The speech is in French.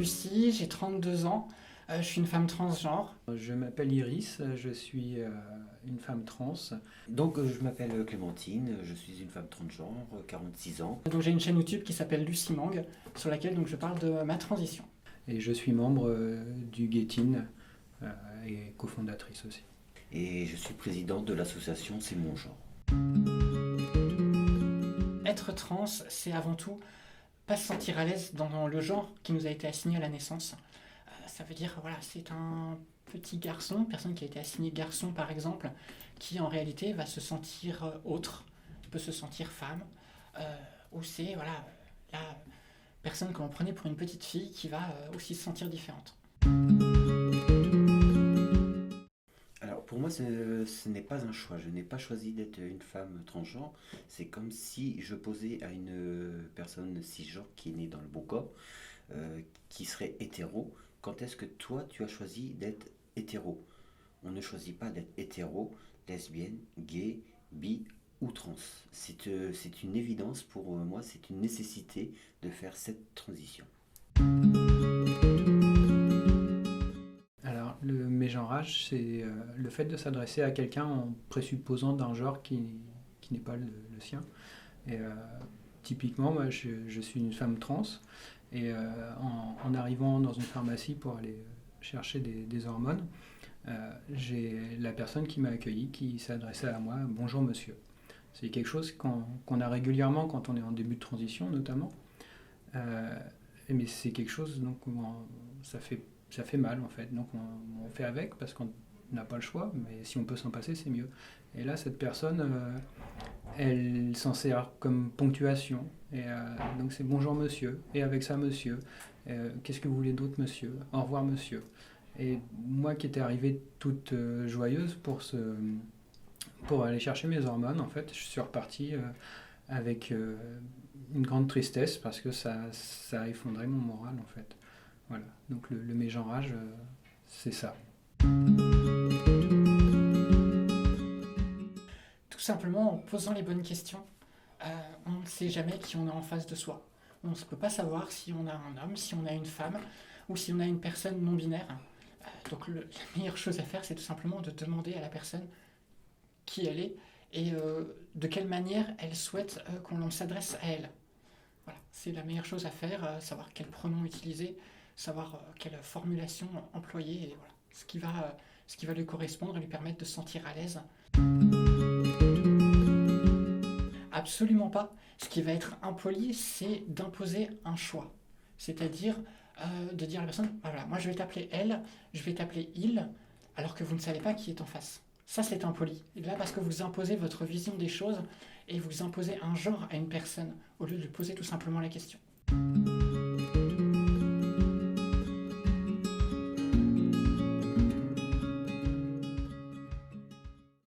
Lucie, j'ai 32 ans, je suis une femme transgenre. Je m'appelle Iris, je suis une femme trans. Donc je m'appelle Clémentine, je suis une femme transgenre, 46 ans. Donc j'ai une chaîne YouTube qui s'appelle Lucie Mang, sur laquelle donc, je parle de ma transition. Et je suis membre du Guettin et cofondatrice aussi. Et je suis présidente de l'association C'est mon genre. Être trans, c'est avant tout pas se sentir à l'aise dans le genre qui nous a été assigné à la naissance. Ça veut dire, voilà, c'est un petit garçon, personne qui a été assigné garçon par exemple, qui en réalité va se sentir autre, peut se sentir femme, ou c'est voilà, la personne que l'on prenait pour une petite fille qui va aussi se sentir différente. Alors pour moi ce n'est pas un choix, je n'ai pas choisi d'être une femme transgenre, c'est comme si je posais à une personne cisgenre qui est née dans le bon corps, qui serait hétéro. Quand est-ce que toi tu as choisi d'être hétéro? On ne choisit pas d'être hétéro, lesbienne, gay, bi ou trans. C'est une évidence pour moi, c'est une nécessité de faire cette transition. Alors, le mégenrage, c'est le fait de s'adresser à quelqu'un en présupposant d'un genre qui n'est pas le sien. Et typiquement, moi, je suis une femme trans, et en arrivant dans une pharmacie pour aller chercher des hormones, j'ai la personne qui m'a accueilli qui s'adressait à moi: bonjour monsieur. C'est quelque chose qu'on a régulièrement quand on est en début de transition notamment, mais c'est quelque chose donc ça fait mal en fait, donc on fait avec parce qu'on n'a pas le choix, mais si on peut s'en passer c'est mieux. Et là cette personne elle s'en sert comme ponctuation, et donc c'est bonjour monsieur, et avec ça monsieur, qu'est-ce que vous voulez d'autre monsieur, au revoir monsieur. Et moi qui étais arrivée toute joyeuse pour aller chercher mes hormones, en fait je suis reparti avec une grande tristesse parce que ça a effondré mon moral en fait. Voilà, donc le mégenrage, c'est ça. Tout simplement en posant les bonnes questions. On ne sait jamais qui on a en face de soi. On ne peut pas savoir si on a un homme, si on a une femme, ou si on a une personne non binaire. Donc la meilleure chose à faire, c'est tout simplement de demander à la personne qui elle est et de quelle manière elle souhaite qu'on s'adresse à elle. Voilà, c'est la meilleure chose à faire, savoir quel pronom utiliser, savoir quelle formulation employer, et voilà, ce qui va lui correspondre et lui permettre de se sentir à l'aise. Absolument pas. Ce qui va être impoli, c'est d'imposer un choix. C'est-à-dire de dire à la personne, ah, voilà, moi je vais t'appeler elle, je vais t'appeler il, alors que vous ne savez pas qui est en face. Ça, c'est impoli. Et là, parce que vous imposez votre vision des choses et vous imposez un genre à une personne, au lieu de lui poser tout simplement la question.